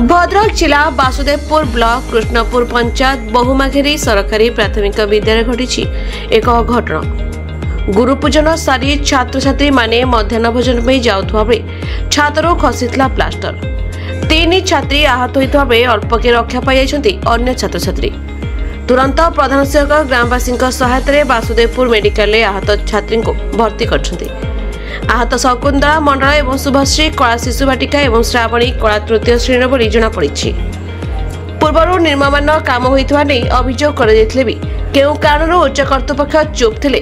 भद्रक जिला वासुदेवपुर ब्लॉक कृष्णपुर पंचायत बहुमाघेरी सरकारी प्राथमिक विद्यालय घटी एक घटना। गुरुपूजन सारी छात्र छात्री माने मध्याह्न भोजन में जाउथुवा बेले छातरो खसीला प्लास्टर। 3 छात्री आहत होइथुवा बेले अल्पके रक्षा पाई अन्य छात्र छात्री। तुरंत प्रधान सेवक ग्रामवासी सहायता वासुदेवपुर मेडिकल आहत छात्री को भर्ती करछन्ति। आहत शकुंतला मंडल एवं शुभश्री कला शिशु बाटिका एवं श्रावणी कला तृतीय श्रेणी बोली जनापड़ी। पूर्व निर्माण काम होइथुवा नै अभियोग कराଯାଇथिले भी केउ कारण उच्च कर्तृपक्ष चुप थिले।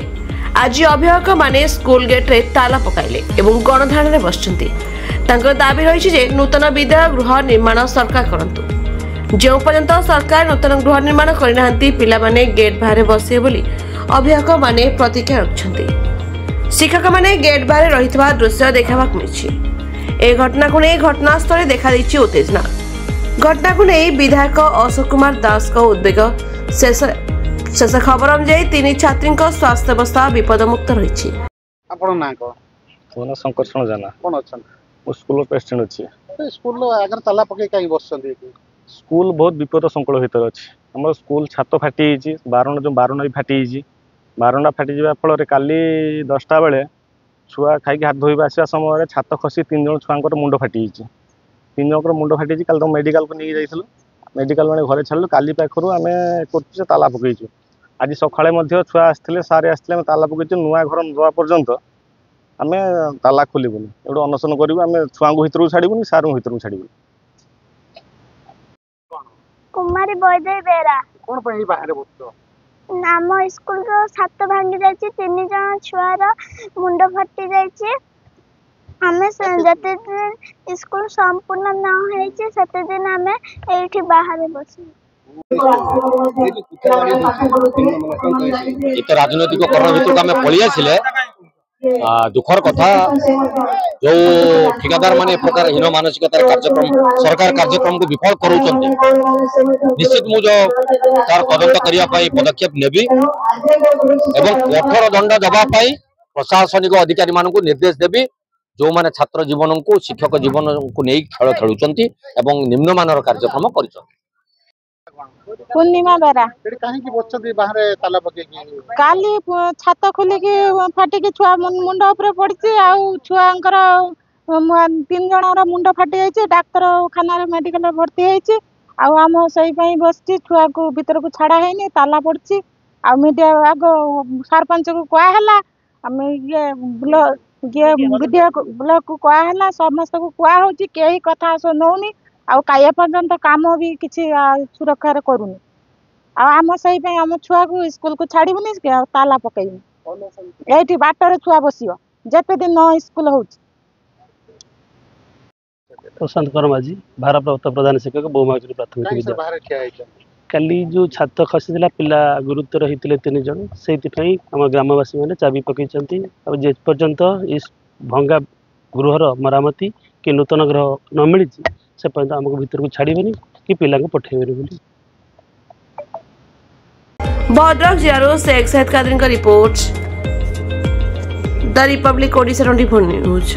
आज अभिभावक माने स्कूल गेट रे ताला पकाइले एवं गणधारण रे बसचंती। तांकर दाबी रहिछि जे नूतन विद्यालय गृह निर्माण सरकार करंतु। जो पर्यंत सरकार नूतन गृह निर्माण करिनांती पिला माने गेट बाहर बसे बोली अभिभावक माने प्रतिज्ञा रखछंती। शिक्षक माने गेट बाहर रहितबा दृश्य देखाबाक मिछि। ए घटना को नै घटनास्थल देखा दैछि उत्तेजना। घटना को नै विधायक अशोक कुमार दास को उद्वेग शेष खबर अनुसार 3 छात्री स्वास्थ्य अवस्था विपदमुक्त रही। आपन ना को कोन संकर्षण जाना कोन अछन स्कूल प्रेसिडेंट अछि। स्कूल अगर ताला पके काई बसछन। स्कूल बहुत विपद संकल भीतर अछि। हमर स्कूल छात फाटी हिची बारंडा भी फाटी हिची। बारंडा फाटी जा फल काली 10टा बेले छुआ खाई हाथ धोइबा आसा समय छात खसी 3 जण छुआंकर मुंड फाटी हिची। 3 जनकर मुंड फाटी हिची। काल तो मेडिकल को नहीं जाइथलो। मेडिकल माने घरे छाडलो। काली पाखरु आमे करछु ताला पकईछु। आज सकाळे मध्ये छुआ आस्थिले सारे आस्थिले ताला पकईछु। नुआ घर नवा पर्यंत आमे ताला खोलिबुनी एडो अनशन करिबु। आमे छुआंगु हितरु छाडिबुनी सारु हितरु छाडिबु। कुमारी बयदे बेरा कोन पई बाहर बसतो नाम स्कूल रो छात भांगी जायछि। 3 जण छुआर मुंड फटी जायछि। हमें जते दिन स्कूल संपूर्ण न होइछि सते दिन हमें एठी बाहर बसि। ये तो राजनीतिक करण भितर हमें पळि आसिले दुखर कथा जो ठेकेदार माने प्रकार हीन मानसिकतार कार्यक्रम सरकार कार्यक्रम को विफल करूछन्ते। निश्चित मु जो तार तदंत करिया पई पदक्षेप नेबी एवं कठोर दंड दबा पई प्रशासनिक अधिकारी मान को निर्देश देबी जो माने छात्र जीवन को शिक्षक जीवन को नहीं खेल खेलुछन्ती एवं निम्नमानर कार्यक्रम करिछन्ती। पूर्णिमा बेरा काहे की बसछन्ती बाहर ताला पके की काली छात खोली के फाटी के छुआ मुंड ऊपर पड़छि। आ छुआंकर 3 जणर मुंड फाटी जायछि। डाक्टर खाना रे मेडिकल रे भर्ती होइछि। आ हम सही पई बसछि। छुआ को भीतर को छाड़ा हैनी ताला पड़छि। आ मीडिया आग सरपंच को कोआ हला हम ये वीडियो ब्लॉक को कोआ हला समस्त को कोआ होछि। केही कथा सुनौनी आ काया पर्यंत काम भी किछि सुरक्षा रे करूनी। आ हम सही पे हम छुआ को स्कूल को छाड़ीबुनी ताला पकईबु। एठी बाटर छुआ बसियो जेते दिन न स्कूल होउछ। प्रशांत कर्माजी भारप्राप्त प्रधान शिक्षक बहुमागरी प्राथमिक विद्यालय बाहर क्या है काली जो छात्र खसीला पिला गुरुतर होते 3 जण से आम ग्रामवासी मैंने चाबी पकईचंती। अब जे पर्यंत इस भंगा गृहर मरामती कि नूतन गृह न मिली से पर्यंत आमको भीतर को छाड़बनी कि पिला को पठेबनी बोली। भद्रक जिला शेख सैयद कादरी का report the Republic Odisha 24 news.